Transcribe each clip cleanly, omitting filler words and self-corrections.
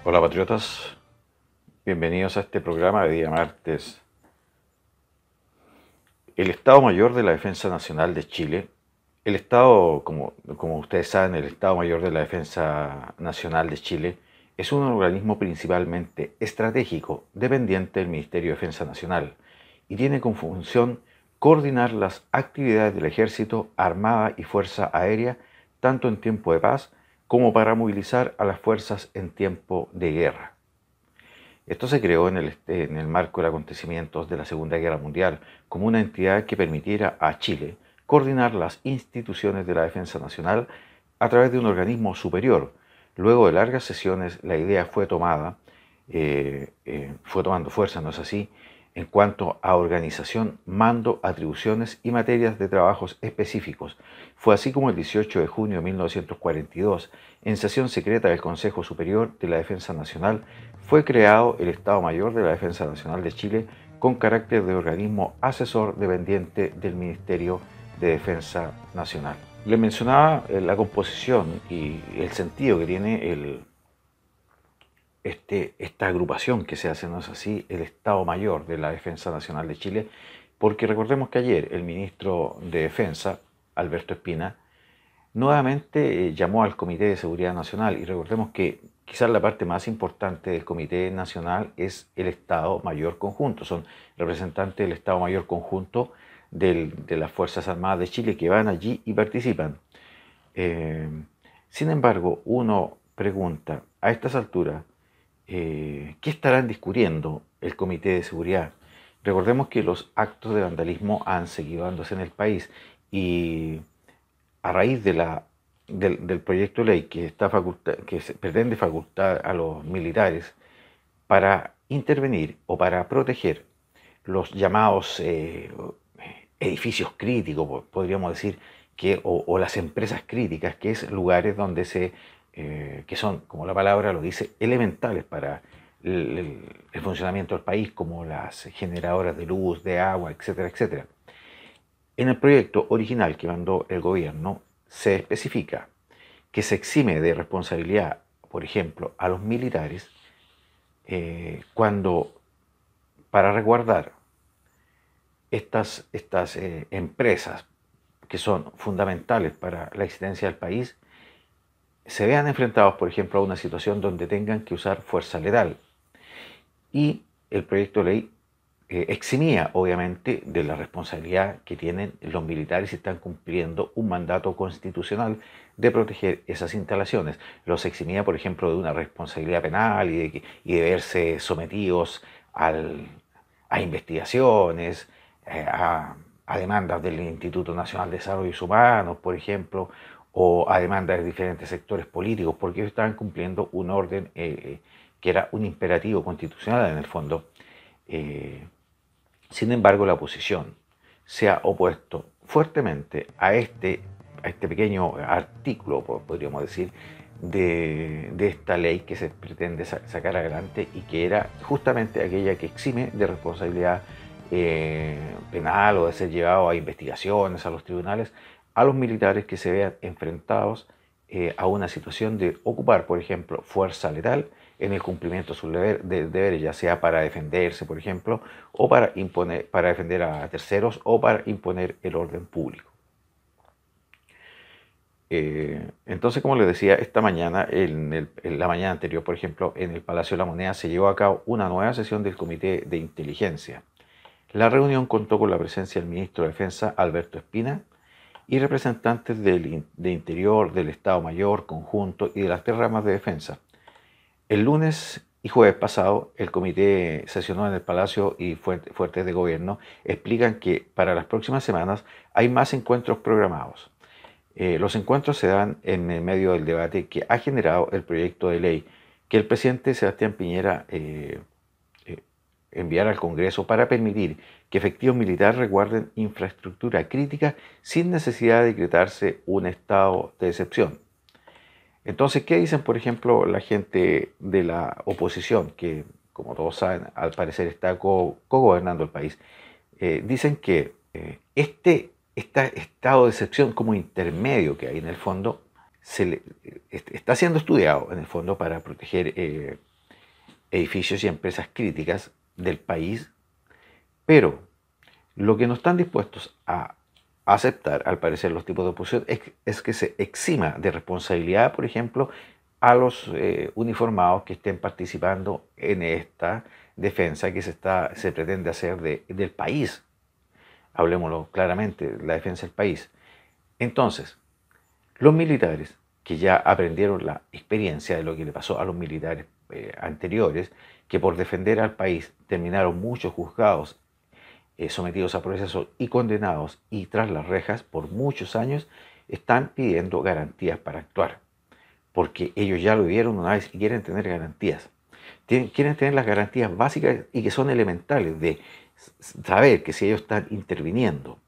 Hola patriotas, bienvenidos a este programa de día martes. El Estado Mayor de la Defensa Nacional de Chile, como ustedes saben, el Estado Mayor de la Defensa Nacional de Chile es un organismo principalmente estratégico dependiente del Ministerio de Defensa Nacional y tiene como función coordinar las actividades del Ejército, Armada y Fuerza Aérea, tanto en tiempo de paz como para movilizar a las fuerzas en tiempo de guerra. Esto se creó en el marco de los acontecimientos de la Segunda Guerra Mundial como una entidad que permitiera a Chile coordinar las instituciones de la defensa nacional a través de un organismo superior. Luego de largas sesiones, la idea fue tomando fuerza, ¿no es así?, en cuanto a organización, mando, atribuciones y materias de trabajos específicos. Fue así como el 18 de junio de 1942, en sesión secreta del Consejo Superior de la Defensa Nacional, fue creado el Estado Mayor de la Defensa Nacional de Chile con carácter de organismo asesor dependiente del Ministerio de Defensa Nacional. Le mencionaba la composición y el sentido que tiene esta agrupación que se hace, ¿no es así?, el Estado Mayor de la Defensa Nacional de Chile, porque recordemos que ayer el ministro de Defensa, Alberto Espina, nuevamente llamó al Comité de Seguridad Nacional, y recordemos que quizás la parte más importante del Comité Nacional es el Estado Mayor Conjunto, son representantes del Estado Mayor Conjunto de las Fuerzas Armadas de Chile que van allí y participan. Eh, Sin embargo, uno pregunta a estas alturas, ¿qué estarán discutiendo el Comité de Seguridad? Recordemos que los actos de vandalismo han seguido dándose en el país, y a raíz del proyecto de ley que pretende facultar a los militares para intervenir o para proteger los llamados edificios críticos, podríamos decir, o las empresas críticas, que es lugares que son, como la palabra lo dice, elementales para el funcionamiento del país, como las generadoras de luz, de agua, etcétera, etcétera. En el proyecto original que mandó el gobierno se especifica que se exime de responsabilidad, por ejemplo, a los militares cuando, para resguardar estas empresas que son fundamentales para la existencia del país, se vean enfrentados, por ejemplo, a una situación donde tengan que usar fuerza letal. Y el proyecto de ley eximía, obviamente, de la responsabilidad que tienen los militares si están cumpliendo un mandato constitucional de proteger esas instalaciones. Los eximía, por ejemplo, de una responsabilidad penal y de verse sometidos a investigaciones, a demandas del Instituto Nacional de Desarrollo Humano, por ejemplo, o a demandas de diferentes sectores políticos, porque ellos estaban cumpliendo un orden que era un imperativo constitucional en el fondo. Sin embargo, la oposición se ha opuesto fuertemente a este pequeño artículo, podríamos decir, de esta ley que se pretende sacar adelante, y que era justamente aquella que exime de responsabilidad penal o de ser llevado a investigaciones, a los tribunales, a los militares que se vean enfrentados a una situación de ocupar, por ejemplo, fuerza letal en el cumplimiento de sus deberes, ya sea para defenderse, por ejemplo, o para defender a terceros, o para imponer el orden público. Entonces, como les decía, esta mañana, en la mañana anterior, por ejemplo, en el Palacio de la Moneda se llevó a cabo una nueva sesión del Comité de Inteligencia. La reunión contó con la presencia del ministro de Defensa, Alberto Espina, y representantes de Interior, del Estado Mayor Conjunto y de las tres ramas de defensa. El lunes y jueves pasado, el comité sesionó en el Palacio, y fuentes de gobierno explican que para las próximas semanas hay más encuentros programados. Los encuentros se dan en el medio del debate que ha generado el proyecto de ley que el presidente Sebastián Piñera enviara al Congreso para permitir que efectivos militares resguarden infraestructura crítica sin necesidad de decretarse un estado de excepción. Entonces, ¿qué dicen, por ejemplo, la gente de la oposición, que, como todos saben, al parecer está co-gobernando el país? Dicen que este estado de excepción como intermedio que hay en el fondo está siendo estudiado en el fondo para proteger edificios y empresas críticas del país, pero lo que no están dispuestos a aceptar, al parecer, los tipos de oposición es que se exima de responsabilidad, por ejemplo, a los uniformados que estén participando en esta defensa que se pretende hacer del país. Hablemoslo claramente, la defensa del país. Entonces, los militares que ya aprendieron la experiencia de lo que le pasó a los militares anteriores, que por defender al país terminaron muchos juzgados sometidos a procesos y condenados y tras las rejas por muchos años, están pidiendo garantías para actuar, porque ellos ya lo vivieron una vez y quieren tener garantías. Quieren tener las garantías básicas y que son elementales de saber que si ellos están interviniendo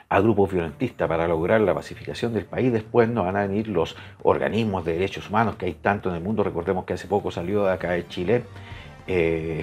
a grupos violentistas para lograr la pacificación del país, después no van a venir los organismos de derechos humanos que hay tanto en el mundo. Recordemos que hace poco salió de acá de Chile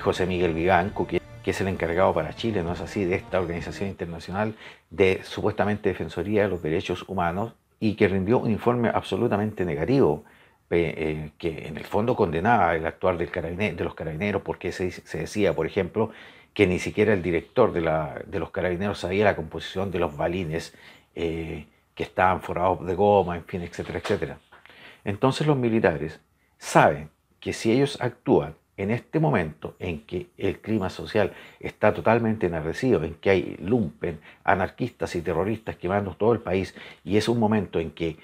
José Miguel Vivanco, que es el encargado para Chile, no es así, de esta organización internacional de supuestamente Defensoría de los Derechos Humanos, y que rindió un informe absolutamente negativo, que en el fondo condenaba el actuar de los carabineros, porque se decía, por ejemplo, que ni siquiera el director de los carabineros sabía la composición de los balines que estaban forrados de goma, en fin, etcétera, etcétera. Entonces los militares saben que si ellos actúan en este momento en que el clima social está totalmente enardecido, en que hay lumpen, anarquistas y terroristas quemando todo el país, y es un momento en que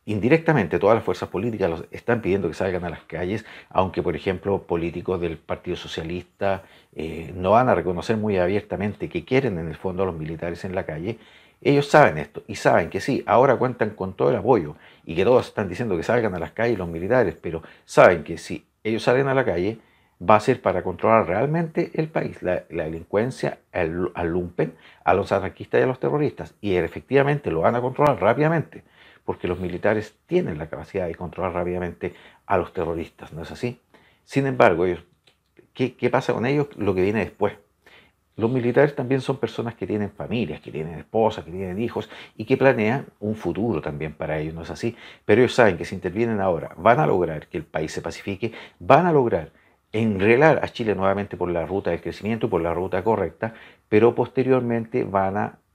indirectamente todas las fuerzas políticas los están pidiendo que salgan a las calles, aunque por ejemplo políticos del Partido Socialista no van a reconocer muy abiertamente que quieren en el fondo a los militares en la calle. Ellos saben esto y saben que sí, ahora cuentan con todo el apoyo y que todos están diciendo que salgan a las calles los militares, pero saben que si ellos salen a la calle va a ser para controlar realmente el país, la delincuencia, al lumpen, a los anarquistas y a los terroristas, y efectivamente lo van a controlar rápidamente, porque los militares tienen la capacidad de controlar rápidamente a los terroristas, ¿no es así? Sin embargo, ¿qué pasa con ellos? Lo que viene después. Los militares también son personas que tienen familias, que tienen esposas, que tienen hijos y que planean un futuro también para ellos, ¿no es así? Pero ellos saben que si intervienen ahora van a lograr que el país se pacifique, van a lograr enrelar a Chile nuevamente por la ruta del crecimiento, por la ruta correcta, pero posteriormente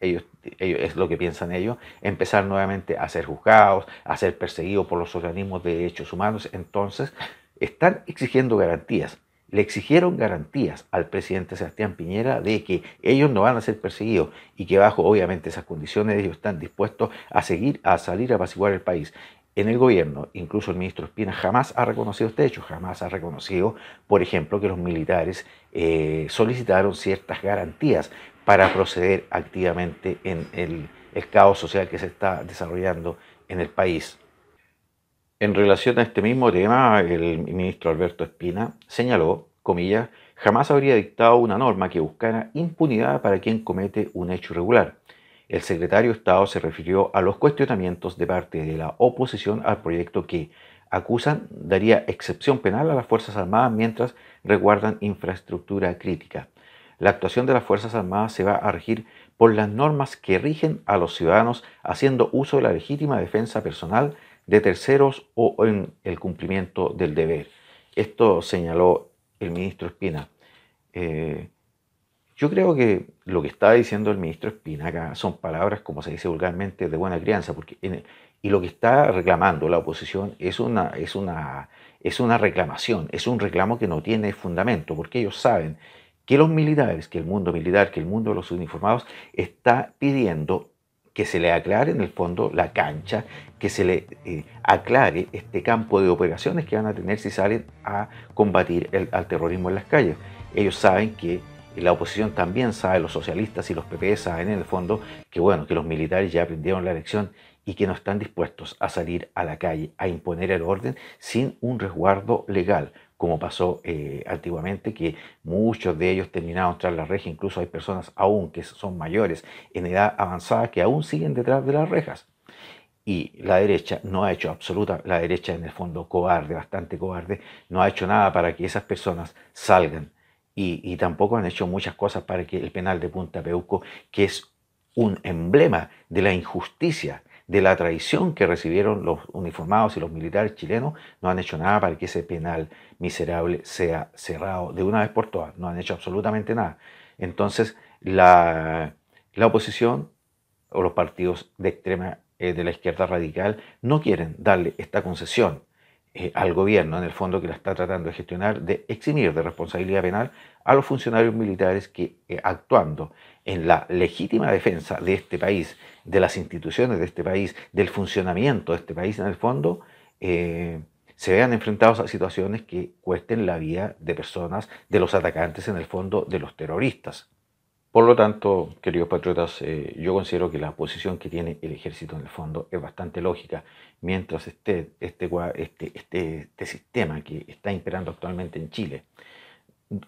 ellos, es lo que piensan ellos, empezar nuevamente a ser juzgados, a ser perseguidos por los organismos de derechos humanos. Entonces, están exigiendo garantías. Le exigieron garantías al presidente Sebastián Piñera de que ellos no van a ser perseguidos y que bajo obviamente esas condiciones ellos están dispuestos a salir a apaciguar el país. En el gobierno, incluso el ministro Espina jamás ha reconocido este hecho, jamás ha reconocido, por ejemplo, que los militares solicitaron ciertas garantías para proceder activamente en el caos social que se está desarrollando en el país. En relación a este mismo tema, el ministro Alberto Espina señaló, comillas, jamás habría dictado una norma que buscara impunidad para quien comete un hecho irregular. El secretario de Estado se refirió a los cuestionamientos de parte de la oposición al proyecto que, acusan, daría excepción penal a las Fuerzas Armadas mientras resguardan infraestructura crítica. La actuación de las Fuerzas Armadas se va a regir por las normas que rigen a los ciudadanos haciendo uso de la legítima defensa personal de terceros o en el cumplimiento del deber. Esto señaló el ministro Espina. Yo creo que lo que está diciendo el ministro Espina acá son palabras, como se dice vulgarmente, de buena crianza, y lo que está reclamando la oposición es una reclamación, es un reclamo que no tiene fundamento, porque ellos saben que los militares, que el mundo militar, que el mundo de los uniformados está pidiendo que se le aclare en el fondo la cancha, que se le aclare este campo de operaciones que van a tener si salen a combatir al terrorismo en las calles. Ellos saben que la oposición también sabe, los socialistas y los PP saben en el fondo que bueno, que los militares ya aprendieron la lección y que no están dispuestos a salir a la calle a imponer el orden sin un resguardo legal, como pasó antiguamente, que muchos de ellos terminaron tras la reja. Incluso hay personas aún que son mayores en edad avanzada que aún siguen detrás de las rejas. Y la derecha no ha hecho la derecha en el fondo cobarde, bastante cobarde, no ha hecho nada para que esas personas salgan. Y tampoco han hecho muchas cosas para que el penal de Punta Peuco, que es un emblema de la injusticia de la traición que recibieron los uniformados y los militares chilenos, no han hecho nada para que ese penal miserable sea cerrado de una vez por todas. No han hecho absolutamente nada. Entonces, la oposición o los partidos de extrema, de la izquierda radical, no quieren darle esta concesión al gobierno, en el fondo, que la está tratando de gestionar, de eximir de responsabilidad penal a los funcionarios militares que, actuando en la legítima defensa de este país, de las instituciones de este país, del funcionamiento de este país, en el fondo, se vean enfrentados a situaciones que cuesten la vida de personas, de los atacantes, en el fondo, de los terroristas. Por lo tanto, queridos patriotas, yo considero que la posición que tiene el ejército en el fondo es bastante lógica. Mientras esté este sistema que está imperando actualmente en Chile,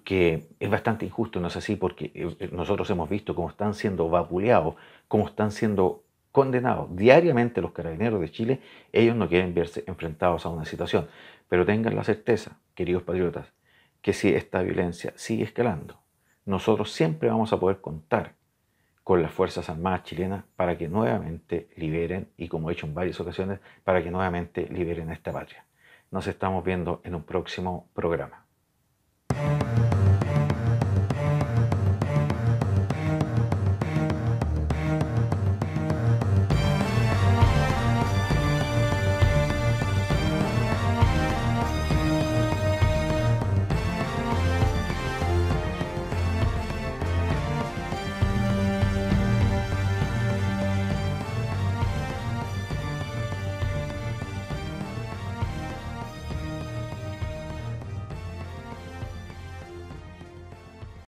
que es bastante injusto, ¿no es así? Porque nosotros hemos visto cómo están siendo vapuleados, cómo están siendo condenados diariamente los carabineros de Chile. Ellos no quieren verse enfrentados a una situación, pero tengan la certeza, queridos patriotas, que si esta violencia sigue escalando, nosotros siempre vamos a poder contar con las Fuerzas Armadas chilenas para que nuevamente liberen, y como he hecho en varias ocasiones, para que nuevamente liberen a esta patria. Nos estamos viendo en un próximo programa.